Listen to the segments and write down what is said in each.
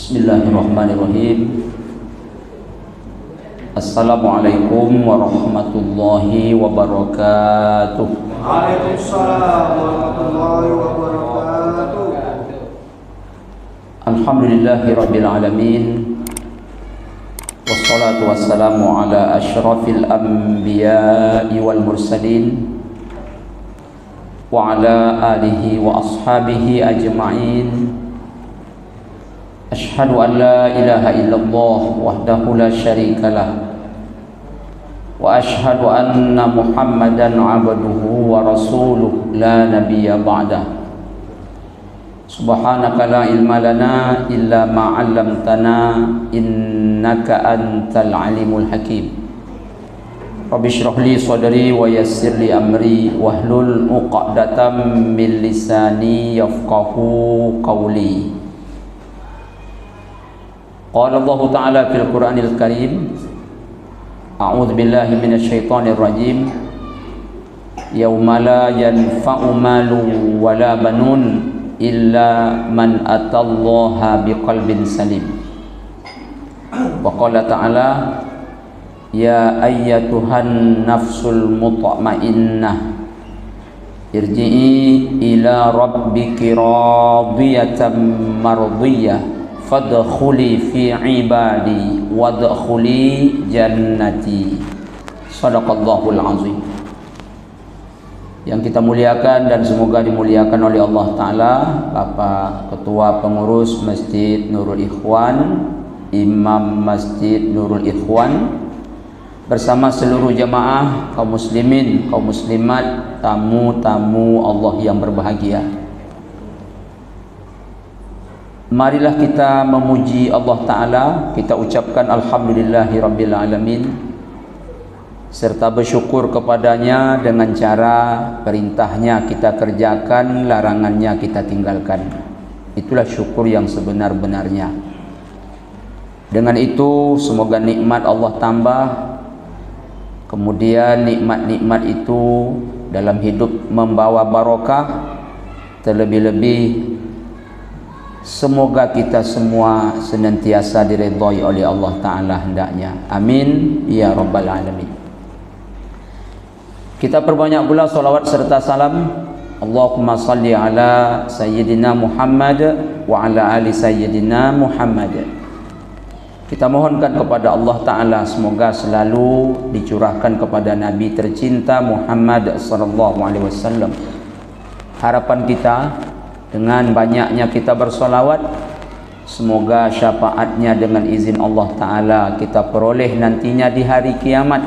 Bismillahirrahmanirrahim. Assalamualaikum warahmatullahi wabarakatuh. Waalaikumsalam warahmatullahi wabarakatuh. Alhamdulillahi rabbil alamin. Wassalatu wassalamu ala asyrafil anbiya'i wal mursalin wa ala alihi wa ashabihi ajma'in. Ashhadu an la ilaha illallah wahdahu la syarika lah wa ashhadu anna Muhammadan abduhu wa rasuluh la nabiyya ba'dah. Subhanaka la ilma lana illa ma 'allamtana innaka antal alimul hakim. Rabbi shrah li sadri wa yassir li amri wahlul 'uqdatam min lisani yafqahu qawli. Qala Allah Ta'ala fil Qur'anil Karim, a'udzu billahi minasyaitonir rajim. Yauma la yanfa'u malun wala banun illa man atallaha biqalbin salim. Wa qala ta'ala, ya ayyatuhan nafsul mutma'innah irji'i ila rabbiki radiyatan mardiyah fadkhuli fi ibadi wadkhuli jannati. Shadaqallahul azim. Yang kita muliakan dan semoga dimuliakan oleh Allah Ta'ala Bapak Ketua Pengurus Masjid Nurul Ikhwan, Imam Masjid Nurul Ikhwan, bersama seluruh jamaah kaum muslimin, kaum muslimat, tamu-tamu Allah yang berbahagia. Marilah kita memuji Allah Ta'ala, kita ucapkan Alhamdulillahi Rabbil Alamin, serta bersyukur kepadanya dengan cara perintahnya kita kerjakan, larangannya kita tinggalkan. Itulah syukur yang sebenar-benarnya. Dengan itu semoga nikmat Allah tambah, kemudian nikmat-nikmat itu dalam hidup membawa barokah, terlebih-lebih semoga kita semua senantiasa diridhai oleh Allah Ta'ala hendaknya. Amin ya rabbal alamin. Kita perbanyak pula salawat serta salam. Allahumma salli ala sayyidina Muhammad wa ala ali sayyidina Muhammad. Kita mohonkan kepada Allah Ta'ala semoga selalu dicurahkan kepada Nabi tercinta Muhammad sallallahu alaihi wasallam. Harapan kita dengan banyaknya kita bersolawat, semoga syafaatnya dengan izin Allah Ta'ala kita peroleh nantinya di hari kiamat,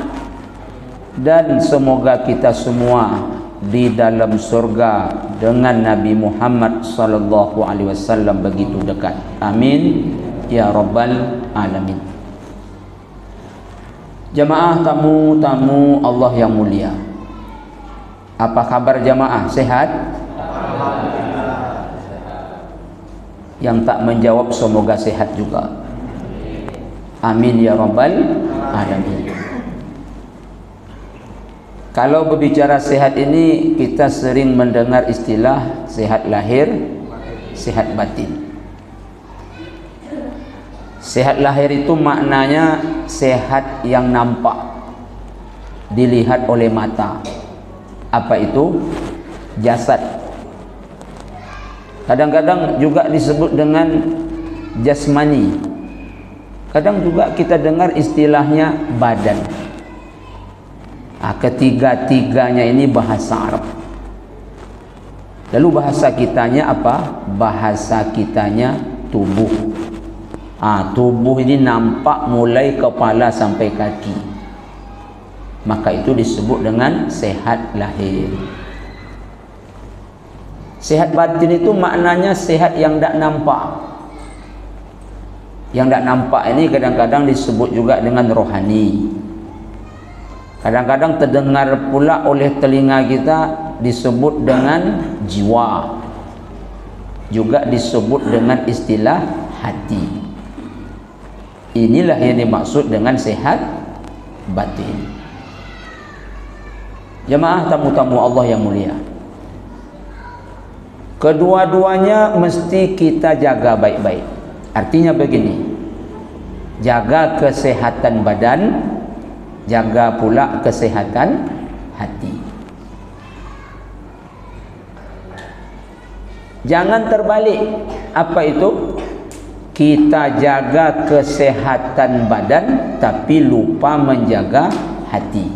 dan semoga kita semua di dalam surga dengan Nabi Muhammad sallallahu alaihi wasallam begitu dekat. Amin ya rabbal alamin. Jamaah tamu-tamu Allah yang mulia, apa kabar jamaah? Sehat? Yang tak menjawab semoga sehat juga. Amin ya rabbal alamin. Kalau berbicara sehat ini, kita sering mendengar istilah sehat lahir, sehat batin. Sehat lahir itu maknanya sehat yang nampak, dilihat oleh mata. Apa itu? Jasad. Kadang-kadang juga disebut dengan jasmani. Kadang juga kita dengar istilahnya badan. Ketiga-tiganya ini bahasa Arab. Lalu bahasa kitanya apa? Bahasa kitanya tubuh. Tubuh ini nampak mulai kepala sampai kaki. Maka itu disebut dengan sehat lahir. Sehat batin itu maknanya sehat yang tak nampak. Yang tak nampak ini kadang-kadang disebut juga dengan rohani. Kadang-kadang terdengar pula oleh telinga kita disebut dengan jiwa. Juga disebut dengan istilah hati. Inilah yang dimaksud dengan sehat batin. Jemaah tamu-tamu Allah yang mulia, kedua-duanya mesti kita jaga baik-baik. Artinya begini, jaga kesehatan badan, jaga pula kesehatan hati. Jangan terbalik. Apa itu? Kita jaga kesehatan badan tapi lupa menjaga hati.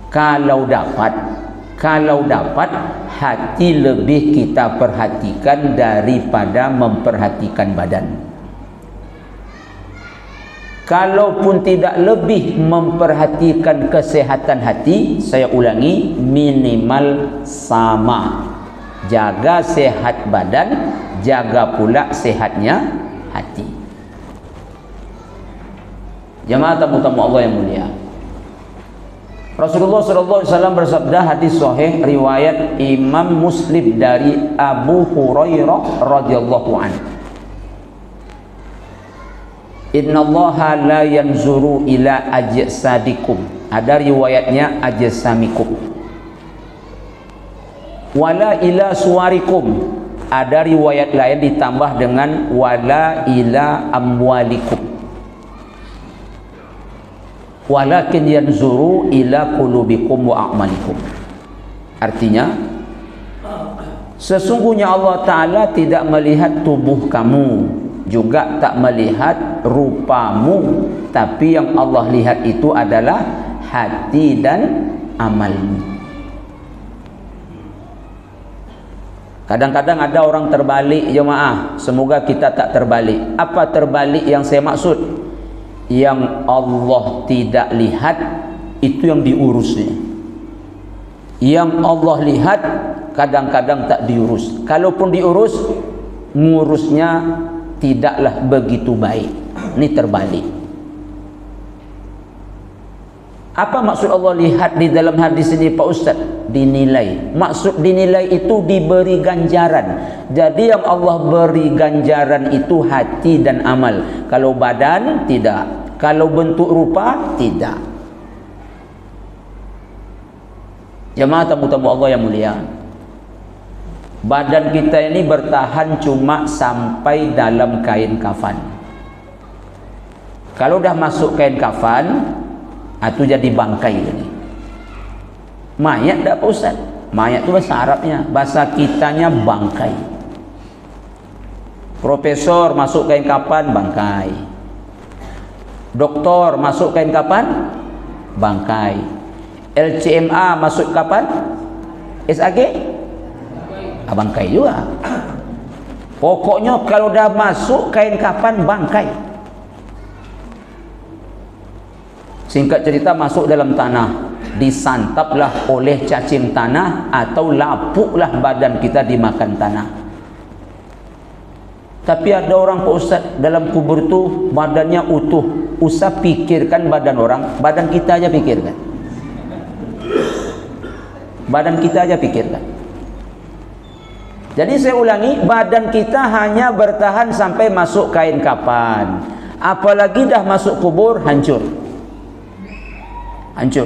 Kalau dapat hati lebih kita perhatikan daripada memperhatikan badan. Kalaupun tidak lebih memperhatikan kesehatan hati, saya ulangi, minimal sama. Jaga sehat badan, jaga pula sehatnya hati. Jemaah tamu-tamu Allah yang mulia, Rasulullah SAW bersabda, hadis sahih riwayat Imam Muslim dari Abu Hurairah radhiyallahu anhu, Innallaha la yanzuru ila ajsadikum. Ada riwayatnya ajsamikum. Wala ila suwarikum. Ada riwayat lain ditambah dengan wala ila amwalikum. Walakin yanzuru ila qulubikum wa a'malikum. Artinya, sesungguhnya Allah Ta'ala tidak melihat tubuh kamu, juga tak melihat rupamu, tapi yang Allah lihat itu adalah hati dan amalmu. Kadang-kadang ada orang terbalik, jemaah. Semoga kita tak terbalik. Apa terbalik yang saya maksud? Yang Allah tidak lihat, itu yang diurusnya. Yang Allah lihat, kadang-kadang tak diurus. Kalaupun diurus, ngurusnya tidaklah begitu baik. Ini terbalik. Apa maksud Allah lihat di dalam hadis ini Pak Ustaz? Dinilai. Maksud dinilai itu diberi ganjaran. Jadi yang Allah beri ganjaran itu hati dan amal. Kalau badan, tidak. Kalau bentuk rupa, tidak. Jemaah tamu-tamu Allah yang mulia, badan kita ini bertahan cuma sampai dalam kain kafan. Kalau dah masuk kain kafan, itu jadi bangkai ini. Mayat tak Pak Ustaz? Mayat itu bahasa Arabnya, bahasa kitanya bangkai. Profesor masuk kain kafan, bangkai. Doktor masuk kain kafan, bangkai. LCMA masuk kapan? SAG? Bangkai juga. Pokoknya kalau dah masuk kain kafan, bangkai. Singkat cerita, masuk dalam tanah, disantaplah oleh cacing tanah atau lapuklah badan kita dimakan tanah. Tapi ada orang Pak Ustaz, dalam kubur tu badannya utuh. Usah pikirkan badan orang, badan kita aja pikirkan. Badan kita aja pikirkan. Jadi saya ulangi, badan kita hanya bertahan sampai masuk kain kafan. Apalagi dah masuk kubur, hancur. Hancur.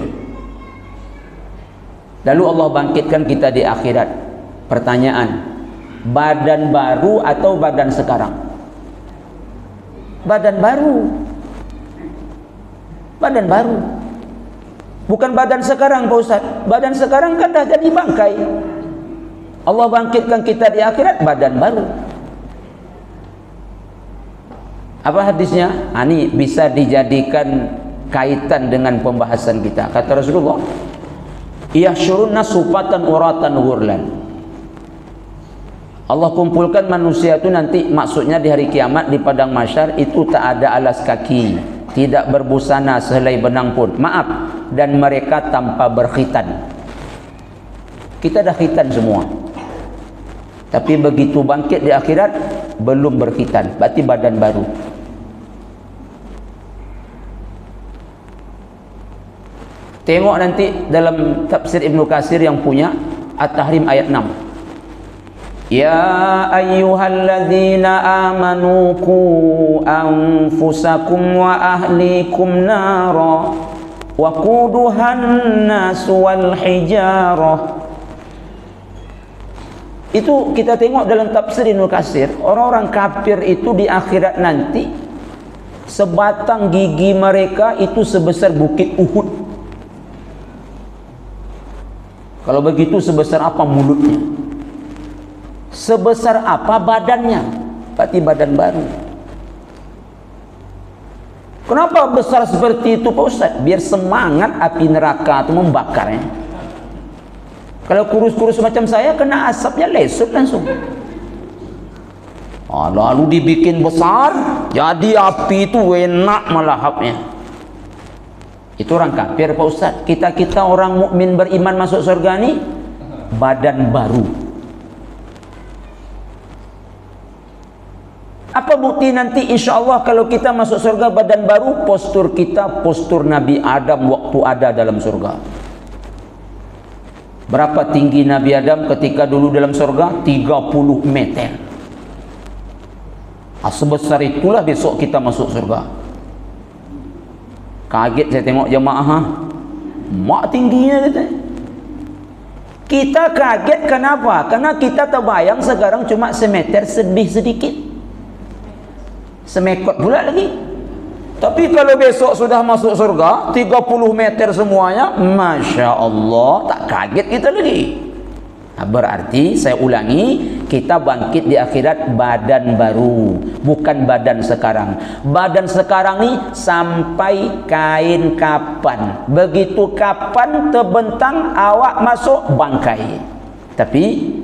Lalu Allah bangkitkan kita di akhirat. Pertanyaan, badan baru atau badan sekarang? Badan baru. Badan baru. Bukan badan sekarang Pak Ustaz. Badan sekarang kan dah jadi bangkai. Allah bangkitkan kita di akhirat, badan baru. Apa hadisnya? Ini bisa dijadikan kaitan dengan pembahasan kita. Kata Rasulullah, yahsyurunna sufatan uratan ghurlan. Allah kumpulkan manusia itu nanti, maksudnya di hari kiamat di padang mahsyar itu tak ada alas kaki, tidak berbusana sehelai benang pun. Maaf, dan mereka tanpa berkhitan. Kita dah khitan semua. Tapi begitu bangkit di akhirat belum berkhitan, berarti badan baru. Tengok nanti dalam tafsir Ibnu Katsir yang punya At-Tahrim ayat 6. Ya ayyuhalladzina amanu qu anfusakum wa ahlikum nara wa quduhan nas wal hijarah Itu kita tengok dalam tafsir Ibnu Katsir, orang-orang kafir itu di akhirat nanti sebatang gigi mereka itu sebesar bukit Uhud. Kalau begitu sebesar apa mulutnya? Sebesar apa badannya? Berarti badan baru. Kenapa besar seperti itu Pak Ustaz? Biar semangat api neraka itu membakarnya. Kalau kurus-kurus macam saya, kena asapnya lesut langsung. Lalu dibikin besar, jadi api itu enak melahapnya. Itu orang kafir Pak Ustaz. Kita orang mukmin beriman masuk surga ni badan baru. Apa bukti nanti insya Allah kalau kita masuk surga badan baru? Postur kita postur Nabi Adam waktu ada dalam surga. Berapa tinggi Nabi Adam ketika dulu dalam surga? 30 meter. Sebesar itulah besok kita masuk surga. Kaget saya tengok jemaah. Mak tingginya gitu. Kita kaget kenapa? Karena kita terbayang sekarang cuma semeter sedih sedikit. Semekot pula lagi. Tapi kalau besok sudah masuk surga 30 meter semuanya, Masya Allah, tak kaget kita lagi. Berarti saya ulangi, kita bangkit di akhirat badan baru, bukan badan sekarang. Badan sekarang ni sampai kain kapan. Begitu kapan terbentang awak masuk bangkai. Tapi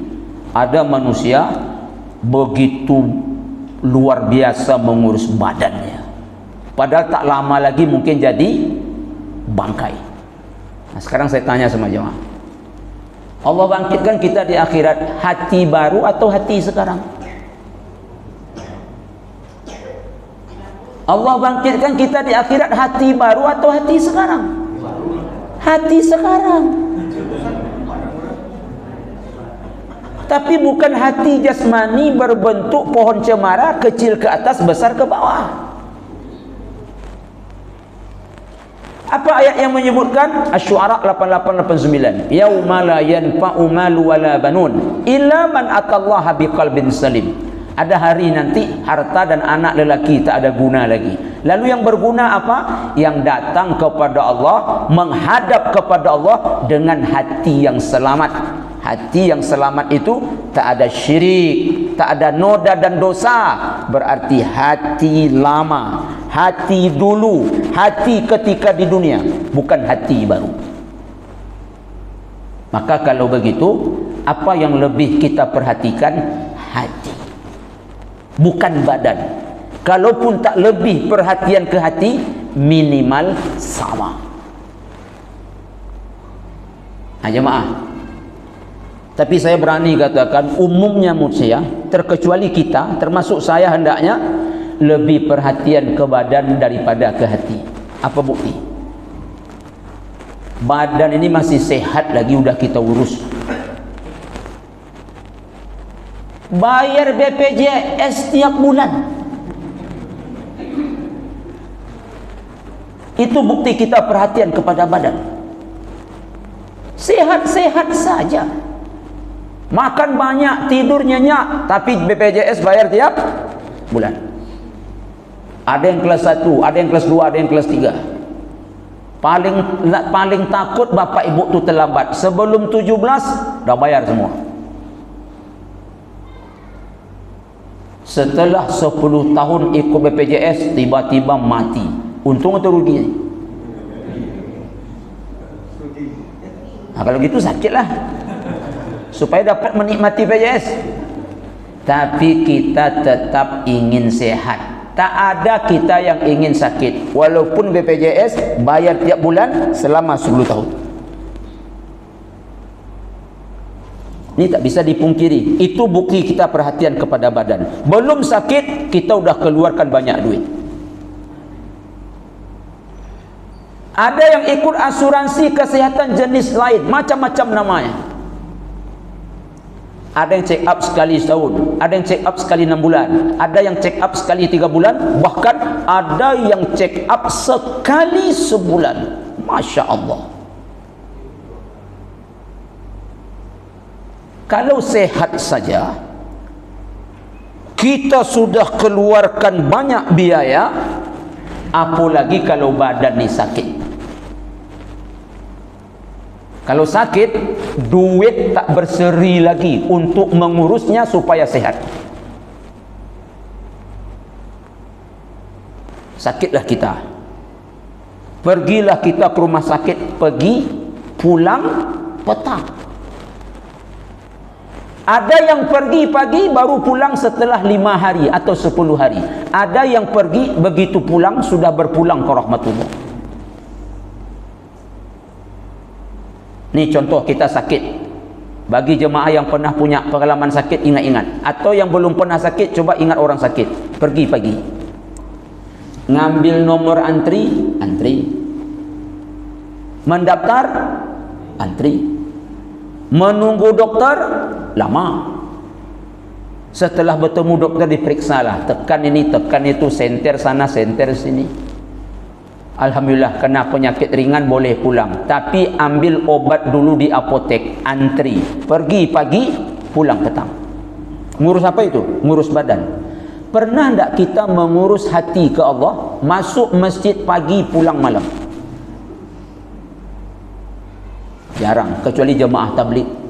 ada manusia begitu luar biasa mengurus badannya. Padahal tak lama lagi mungkin jadi bangkai. Nah, sekarang saya tanya sama jemaah, Allah bangkitkan kita di akhirat hati baru atau hati sekarang? Allah bangkitkan kita di akhirat hati baru atau hati sekarang? Hati sekarang. Tapi bukan hati jasmani berbentuk pohon cemara, kecil ke atas, besar ke bawah. Apa ayat yang menyebutkan? Asy-Syu'ara 88-89. Yauma la yanfa'u malu wala banun illa man atallaha biqalbin salim. Ada hari nanti harta dan anak lelaki tak ada guna lagi. Lalu yang berguna apa? Yang datang kepada Allah, menghadap kepada Allah dengan hati yang selamat. Hati yang selamat itu tak ada syirik, tak ada noda dan dosa. Berarti hati lama, hati dulu, hati ketika di dunia, bukan hati baru. Maka kalau begitu, apa yang lebih kita perhatikan? Hati, bukan badan. Kalaupun tak lebih perhatian ke hati, minimal sama. Jemaah, tapi saya berani katakan umumnya manusia, terkecuali kita, termasuk saya hendaknya lebih perhatian ke badan daripada ke hati. Apa bukti? Badan ini masih sehat lagi udah kita urus. Bayar BPJS tiap bulan. Itu bukti kita perhatian kepada badan. Sehat-sehat saja. Makan banyak, tidur nyenyak, tapi BPJS bayar tiap bulan. Ada yang kelas 1, ada yang kelas 2, ada yang kelas 3. Paling takut bapak ibu tu terlambat. Sebelum 17 dah bayar semua. Setelah 10 tahun ikut BPJS, tiba-tiba mati. Untung atau rugi? Kalau gitu sakitlah, supaya dapat menikmati BPJS. Tapi kita tetap ingin sehat. Tak ada kita yang ingin sakit. Walaupun BPJS bayar tiap bulan selama 10 tahun. Ini tak bisa dipungkiri. Itu bukti kita perhatian kepada badan. Belum sakit, kita udah keluarkan banyak duit. Ada yang ikut asuransi kesehatan jenis lain, macam-macam namanya. Ada yang check up sekali setahun, ada yang check up sekali 6 bulan, ada yang check up sekali 3 bulan, bahkan ada yang check up sekali sebulan. Masya Allah. Kalau sehat saja, kita sudah keluarkan banyak biaya, apalagi kalau badan ni sakit. Kalau sakit, duit tak berseri lagi untuk mengurusnya supaya sehat. Sakitlah kita, pergilah kita ke rumah sakit, pergi pulang petang. Ada yang pergi pagi baru pulang setelah 5 hari atau 10 hari. Ada yang pergi begitu pulang sudah berpulang ke rahmatullah. Ni contoh kita sakit. Bagi jemaah yang pernah punya pengalaman sakit, ingat-ingat. Atau yang belum pernah sakit, coba ingat orang sakit. Pergi pagi, ngambil nomor antri, mendaftar, antri, menunggu dokter, lama. Setelah bertemu dokter diperiksalah, tekan ini, tekan itu, senter sana, senter sini. Alhamdulillah, kena penyakit ringan boleh pulang, tapi ambil obat dulu di apotek, antri, pergi pagi, pulang petang. Ngurus apa itu? Ngurus badan. Pernah tak kita mengurus hati ke Allah? Masuk masjid pagi, pulang malam. Jarang, kecuali jemaah tabligh.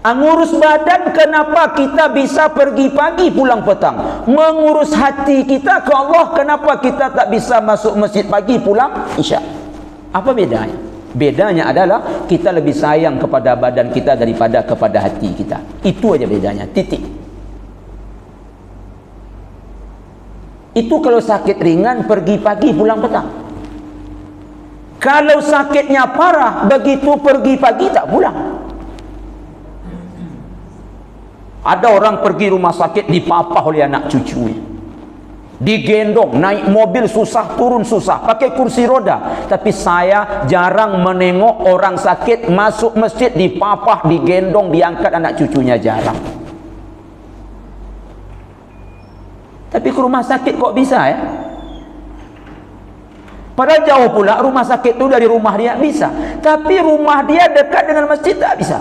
Ngurus badan, kenapa kita bisa pergi pagi pulang petang? Mengurus hati kita ke Allah, kenapa kita tak bisa masuk masjid pagi pulang isya? Apa bedanya? Bedanya adalah kita lebih sayang kepada badan kita daripada kepada hati kita. Itu aja bedanya, titik. Itu kalau sakit ringan pergi pagi pulang petang. Kalau sakitnya parah, begitu pergi pagi tak pulang. Ada orang pergi rumah sakit dipapah oleh anak cucunya, digendong, naik mobil susah, turun susah, pakai kursi roda. Tapi saya jarang menengok orang sakit masuk masjid dipapah, digendong, diangkat anak cucunya, jarang. Tapi ke rumah sakit kok bisa ya? Padahal jauh pula rumah sakit itu dari rumah dia, bisa. Tapi rumah dia dekat dengan masjid, tak bisa.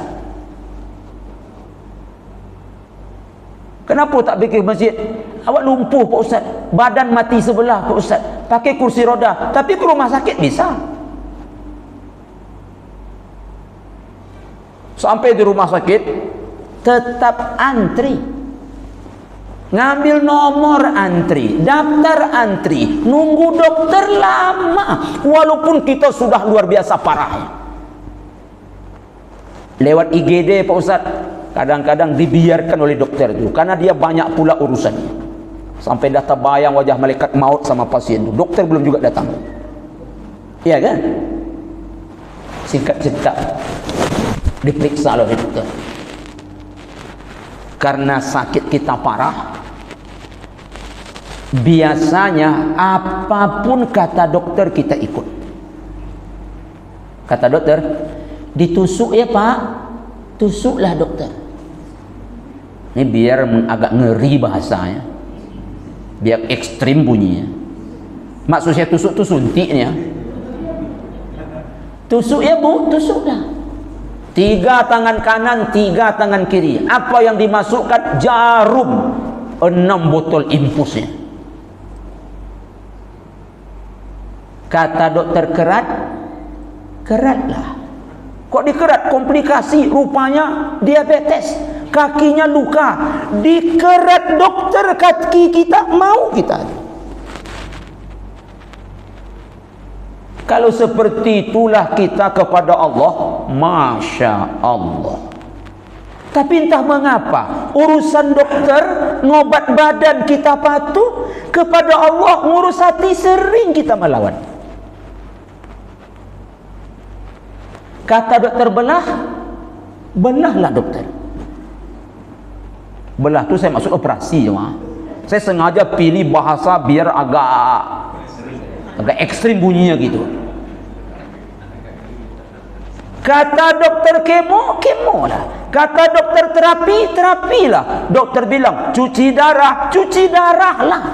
Kenapa tak pergi masjid? Awak lumpuh Pak Ustaz, badan mati sebelah Pak Ustaz, pakai kursi roda, tapi ke rumah sakit bisa. Sampai di rumah sakit tetap antri, ngambil nomor antri, daftar antri, nunggu dokter lama, walaupun kita sudah luar biasa parahnya. Lewat IGD Pak Ustaz, kadang-kadang dibiarkan oleh dokter itu karena dia banyak pula urusannya, sampai dah terbayang wajah malaikat maut sama pasien itu, dokter belum juga datang. Iya kan? Singkat cerita, diperiksa oleh dokter. Karena sakit kita parah, biasanya apapun kata dokter kita ikut. Kata dokter, ditusuk ya Pak, tusuklah dokter. Ini biar agak ngeri bahasanya, biar ekstrim bunyinya. Maksudnya tusuk tu suntiknya. Tusuk ya Bu, tusuklah. 3 tangan kanan, 3 tangan kiri. Apa yang dimasukkan? Jarum. 6 botol infusnya. Kata dokter kerat, keratlah. Kok dikerat? Komplikasi, rupanya diabetes. Kakinya luka, dikerat dokter kaki kita, mau kita. Kalau seperti itulah kita kepada Allah, Masya Allah. Tapi entah mengapa urusan dokter, ngobat badan kita patuh, kepada Allah ngurus hati sering kita melawan. Kata dokter belah, belahlah dokter. Belah tu saya maksud operasi cuma. Saya sengaja pilih bahasa biar agak ekstrim bunyinya gitu. Kata dokter kemo, kemo lah. Kata dokter terapi, terapilah. Dokter bilang cuci darah lah.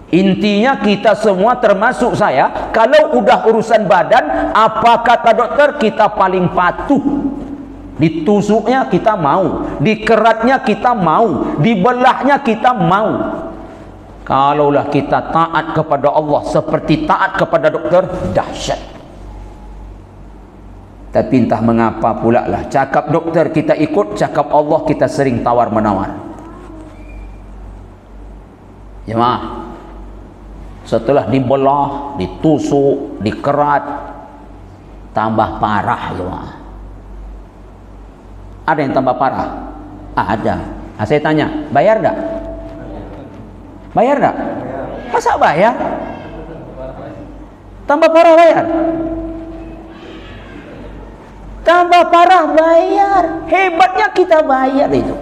Intinya kita semua termasuk saya Kalau udah urusan badan, apa kata dokter? Kita paling patuh. Ditusuknya kita mau, dikeratnya kita mau, dibelahnya kita mau. Kalaulah kita taat kepada Allah seperti taat kepada dokter, dahsyat. Tapi entah mengapa pula lah, cakap dokter kita ikut, cakap Allah kita sering tawar-menawar. Jemaah, setelah dibelah, ditusuk, dikerat, tambah parah jemaah. Ada yang tambah parah? Ada. Nah, saya tanya, bayar tak? Bayar tak? Masa bayar? Tambah parah bayar? Tambah parah bayar. Hebatnya kita bayar itu.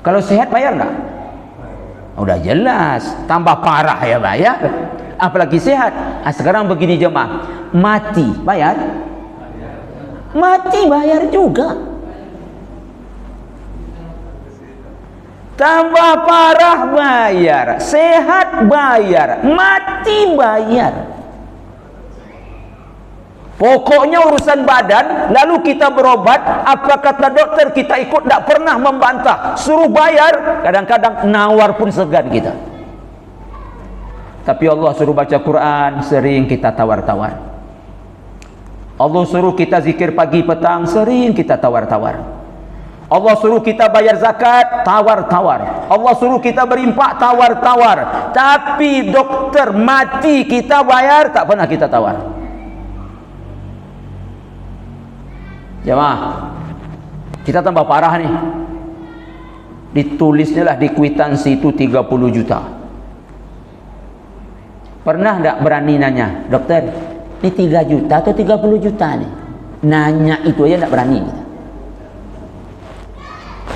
Kalau sehat bayar tak? Udah jelas. Tambah parah ya bayar. Apalagi sehat. Nah, sekarang begini jemaah, mati bayar? Mati bayar juga. Tambah parah bayar, sehat bayar, mati bayar. Pokoknya urusan badan, lalu kita berobat, apa kata dokter kita ikut, tak pernah membantah. Suruh bayar, kadang-kadang nawar pun segan kita. Tapi Allah suruh baca Quran, sering kita tawar-tawar. Allah suruh kita zikir pagi petang, sering kita tawar-tawar. Allah suruh kita bayar zakat, tawar-tawar. Allah suruh kita berimpak, tawar-tawar. Tapi dokter mati kita bayar, tak pernah kita tawar. Jemaah, kita tambah parah nih. Ditulisnya lah di kwitansi itu 30 juta. Pernah tak berani nanya, dokter, ini 3 juta atau 30 juta nih? Nanya itu aja tak berani kita.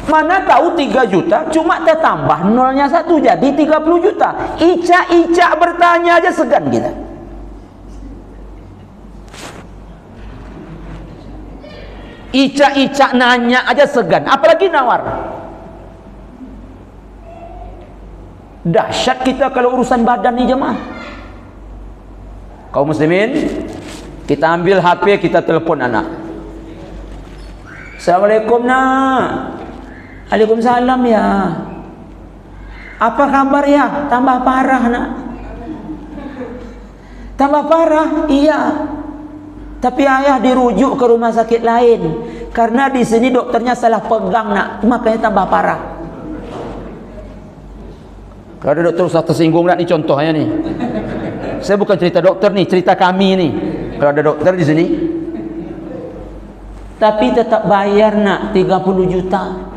Mana tahu 3 juta, cuma tertambah nolnya 1 jadi 30 juta. Icak-icak bertanya aja segan kita. Icak-icak nanya aja segan, apalagi nawar. Dahsyat kita kalau urusan badan nih jemaah. Kaum muslimin, kita ambil HP, kita telepon anak. Assalamualaikum nak. Waalaikumsalam ya. Apa kabar ya? Tambah parah nak. Tambah parah? Iya. Tapi ayah dirujuk ke rumah sakit lain karena di sini dokternya salah pegang nak, makanya tambah parah. Kalau ada dokter usah tersinggung nak, ni contohnya nih. Saya bukan cerita dokter nih, cerita kami nih. Kalau ada dokter di sini, tapi tetap bayar nak 30 juta.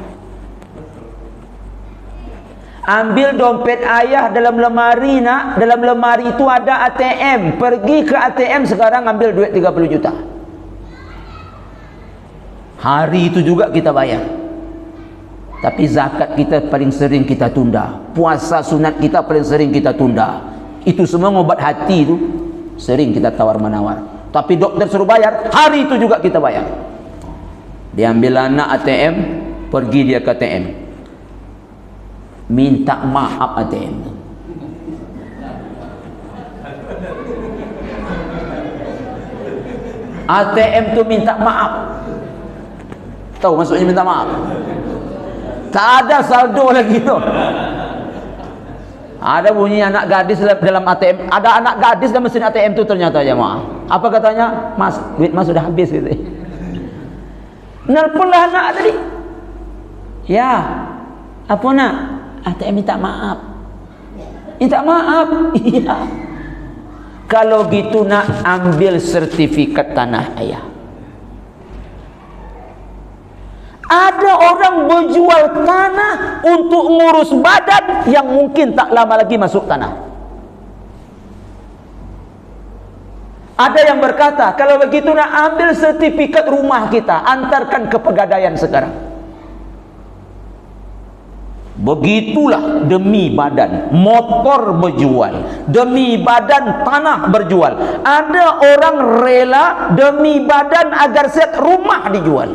Ambil dompet ayah dalam lemari nak, dalam lemari itu ada ATM. Pergi ke ATM sekarang ambil duit 30 juta. Hari itu juga kita bayar. Tapi zakat kita paling sering kita tunda. Puasa sunat kita paling sering kita tunda. Itu semua ngobat hati itu sering kita tawar-menawar. Tapi dokter suruh bayar, hari itu juga kita bayar. Diambil anak ATM, pergi dia ke ATM. Minta maaf ATM. ATM tu minta maaf. Tahu maksudnya minta maaf? Tak ada saldo lagi tu. Ada bunyi anak gadis dalam ATM. Ada anak gadis dalam mesin ATM tu ternyata jemaah. Apa katanya? Mas, duit mas sudah habis gitu. Nelponlah anak tadi. Ya, apa nak? ATM minta maaf. Minta maaf. Iya. Kalau gitu nak ambil sertifikat tanah ayah. Ada orang berjual tanah untuk ngurus badan yang mungkin tak lama lagi masuk tanah. Ada yang berkata, kalau begitu nak ambil sertifikat rumah kita, antarkan ke Pegadaian sekarang. Begitulah demi badan, motor berjual, demi badan tanah berjual. Ada orang rela demi badan agar sehat rumah dijual.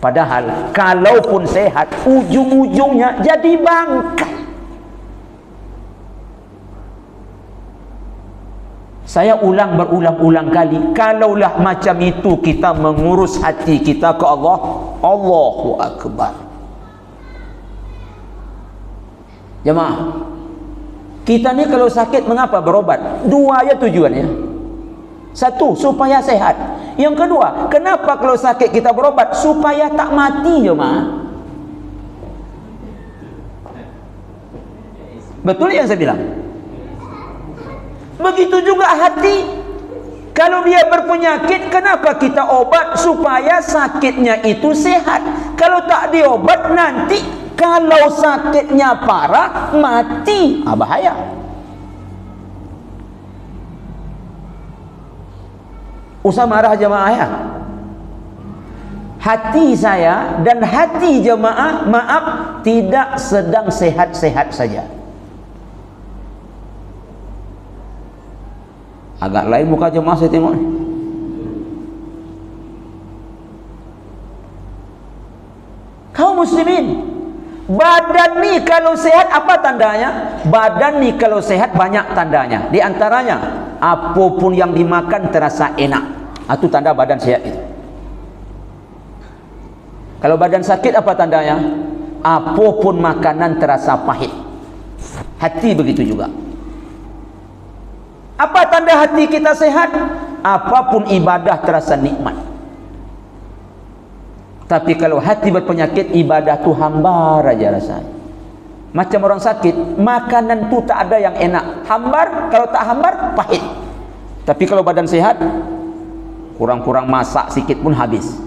Padahal kalaupun sehat, ujung-ujungnya jadi bangkai. Saya ulang berulang-ulang kali, kalaulah macam itu kita mengurus hati kita ke Allah, Allahu Akbar. Jemaah, kita ni kalau sakit mengapa berobat? Dua ya tujuannya. Satu, supaya sehat. Yang kedua, kenapa kalau sakit kita berobat? Supaya tak mati, jemaah. Betul yang saya bilang? Begitu juga hati. Kalau dia berpenyakit, kenapa kita obat? Supaya sakitnya itu sehat. Kalau tak diobat, nanti kalau sakitnya parah, mati. Bahaya. Usah marah jemaah ya. Hati saya dan hati jemaah, maaf, tidak sedang sehat-sehat saja. Agak lain muka jemaah saya tengok ni. Kaum muslimin, badan ni kalau sehat apa tandanya? Badan ni kalau sehat banyak tandanya. Di antaranya, apapun yang dimakan terasa enak. Itu tanda badan sehat itu. Kalau badan sakit apa tandanya? Apapun makanan terasa pahit. Hati begitu juga. Apa tanda hati kita sehat? Apapun ibadah terasa nikmat. Tapi kalau hati berpenyakit, ibadah tu hambar aja rasanya. Macam orang sakit, makanan tu tak ada yang enak. Hambar, kalau tak hambar, pahit. Tapi kalau badan sehat, kurang-kurang masak sikit pun habis.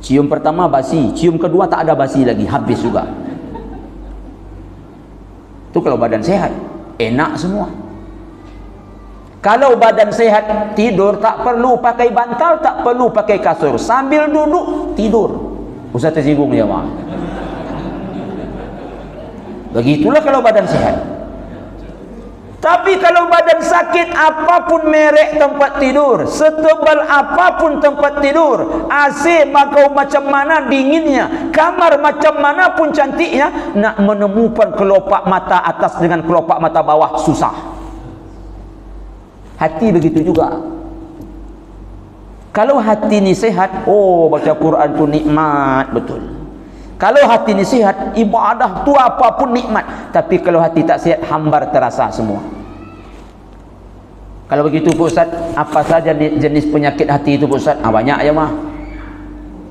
Cium pertama basi, cium kedua tak ada basi lagi, habis juga. Itu kalau badan sehat, enak semua. Kalau badan sehat, tidur tak perlu pakai bantal, tak perlu pakai kasur, sambil duduk tidur. Ustaz tersinggung ya, Mak. Begitulah kalau badan sehat. Tapi kalau badan sakit, apapun merek tempat tidur, setebal apapun tempat tidur, AC makau macam mana dinginnya, kamar macam mana pun cantiknya, nak menemukan kelopak mata atas dengan kelopak mata bawah susah. Hati begitu juga. Kalau hati ni sehat, baca Quran tu nikmat betul. Kalau hati ni sehat, ibadah tu apapun nikmat. Tapi kalau hati tak sehat, hambar terasa semua. Kalau begitu Pak Ustaz, apa saja jenis penyakit hati itu Pak Ustaz? Banyak ya mah.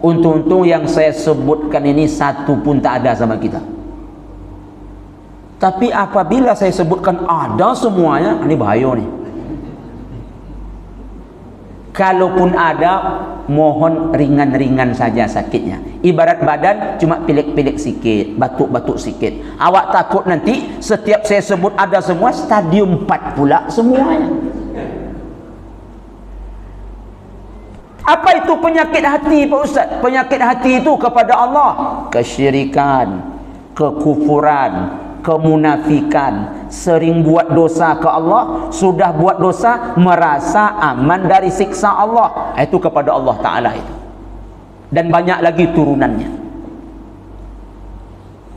Untung-untung yang saya sebutkan ini satu pun tak ada sama kita. Tapi apabila saya sebutkan ada semuanya, ini bahaya nih. Kalaupun ada, mohon ringan-ringan saja sakitnya. Ibarat badan cuma pilek-pilek sikit, batuk-batuk sikit. Awak takut nanti setiap saya sebut ada semua, stadium 4 pula semuanya. Apa itu penyakit hati Pak Ustaz? Penyakit hati itu kepada Allah, kesyirikan, kekufuran, kemunafikan, sering buat dosa ke Allah, sudah buat dosa, merasa aman dari siksa Allah. Itu kepada Allah Ta'ala itu. Dan banyak lagi turunannya.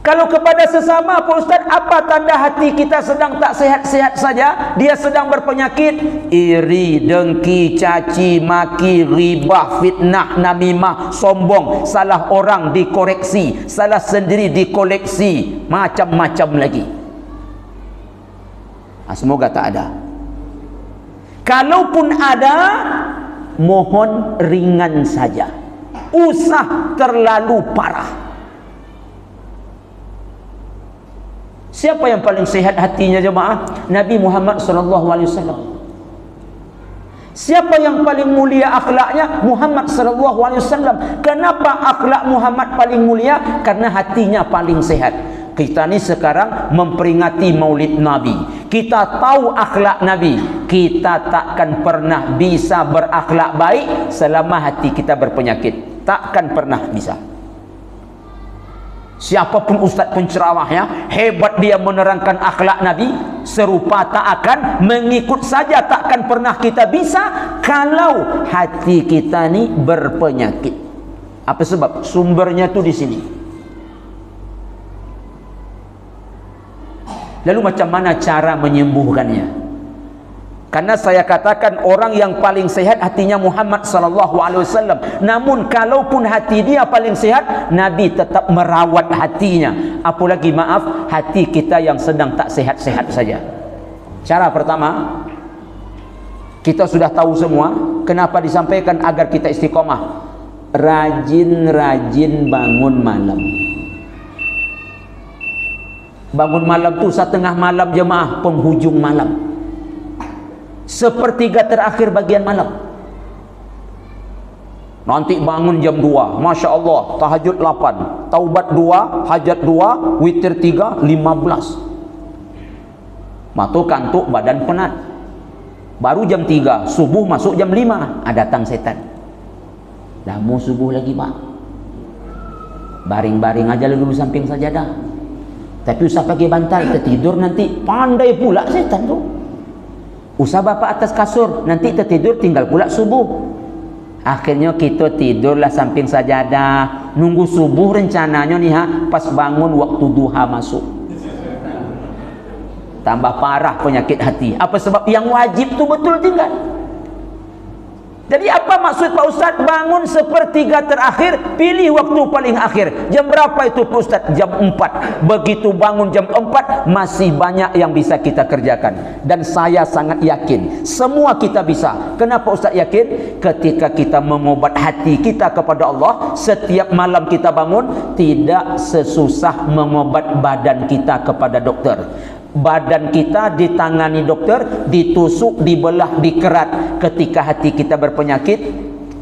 Kalau kepada sesama Pak Ustaz, apa tanda hati kita sedang tak sehat-sehat saja? Dia sedang berpenyakit. Iri, dengki, caci, maki, ribah, fitnah, namimah, sombong, salah orang dikoreksi, salah sendiri dikoleksi, macam-macam lagi. Semoga tak ada. Kalaupun ada, mohon ringan saja. Usah terlalu parah. Siapa yang paling sehat hatinya jemaah? Nabi Muhammad SAW. Siapa yang paling mulia akhlaknya? Muhammad SAW. Kenapa akhlak Muhammad paling mulia? Karena hatinya paling sehat. Kita ni sekarang memperingati Maulid Nabi. Kita tahu akhlak Nabi. Kita takkan pernah bisa berakhlak baik selama hati kita berpenyakit. Takkan pernah bisa. Siapapun ustaz penceramahnya, hebat dia menerangkan akhlak Nabi, serupa tak akan mengikut saja, takkan pernah kita bisa kalau hati kita ni berpenyakit. Apa sebab? Sumbernya tu di sini. Lalu macam mana cara menyembuhkannya? Karena saya katakan orang yang paling sehat hatinya Muhammad sallallahu alaihi wasallam. Namun kalaupun hati dia paling sehat, Nabi tetap merawat hatinya. Apalagi maaf, hati kita yang sedang tak sehat-sehat saja. Cara pertama, kita sudah tahu semua. Kenapa disampaikan? Agar kita istiqomah. Rajin-rajin bangun malam. Bangun malam tu setengah malam jemaah, penghujung malam, sepertiga terakhir bagian malam. Nanti bangun jam 2, Masya Allah, tahajud 8, taubat 2, hajat 2, witir 3, 15. Matu kantuk, badan penat. Baru jam 3, subuh masuk jam 5, datang setan. Dah mau subuh lagi pak, baring-baring aja dulu samping sajadah. Tapi usah pakai bantal, tertidur nanti. Pandai pula setan tu. Usah bapak atas kasur, nanti tertidur tinggal pula subuh. Akhirnya kita tidurlah samping sajadah, nunggu subuh rencananya nih pas bangun waktu duha masuk. Tambah parah penyakit hati. Apa sebab? Yang wajib tu betul tinggal. Jadi apa maksud Pak Ustaz? Bangun sepertiga terakhir, pilih waktu paling akhir. Jam berapa itu Pak Ustaz? Jam 4. Begitu bangun jam 4, masih banyak yang bisa kita kerjakan. Dan saya sangat yakin, semua kita bisa. Kenapa Ustaz yakin? Ketika kita mengobat hati kita kepada Allah, setiap malam kita bangun, tidak sesusah mengobat badan kita kepada dokter. Badan kita ditangani dokter, ditusuk, dibelah, dikerat. Ketika hati kita berpenyakit,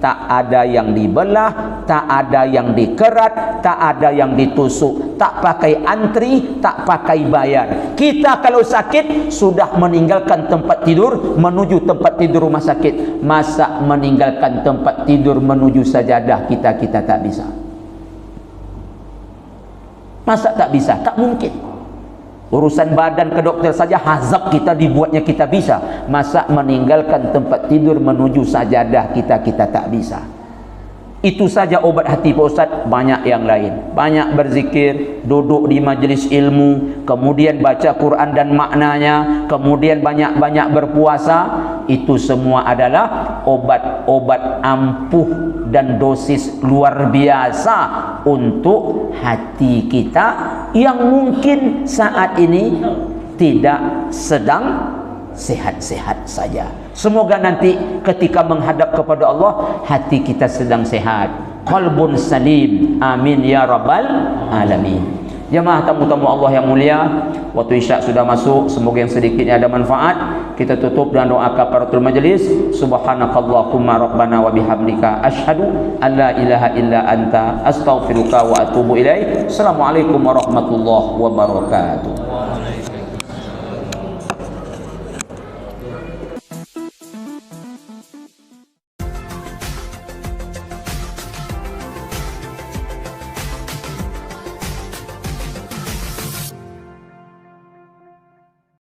tak ada yang dibelah, tak ada yang dikerat, tak ada yang ditusuk, tak pakai antri, tak pakai bayar. Kita kalau sakit sudah meninggalkan tempat tidur menuju tempat tidur rumah sakit. Masa meninggalkan tempat tidur menuju sajadah kita tak bisa? Masa tak bisa? Tak mungkin. Urusan badan ke dokter saja hazab kita dibuatnya kita bisa. Masa meninggalkan tempat tidur menuju sajadah kita tak bisa? Itu saja obat hati Pak Ustaz. Banyak yang lain. Banyak berzikir, duduk di majlis ilmu, kemudian baca Quran dan maknanya, kemudian banyak-banyak berpuasa. Itu semua adalah obat-obat ampuh dan dosis luar biasa untuk hati kita yang mungkin saat ini tidak sedang sehat-sehat saja. Semoga nanti ketika menghadap kepada Allah, hati kita sedang sehat, qalbun salim. Amin ya rabbal alamin. Jemaah tamu-tamu Allah yang mulia, waktu isya sudah masuk. Semoga yang sedikitnya ada manfaat. Kita tutup dengan doa kafaratul majlis. Subhanakallahumma rabbana wa bihamdika asyhadu an la ilaha illa anta astaghfiruka wa atubu ilaik. Assalamualaikum warahmatullahi wabarakatuh.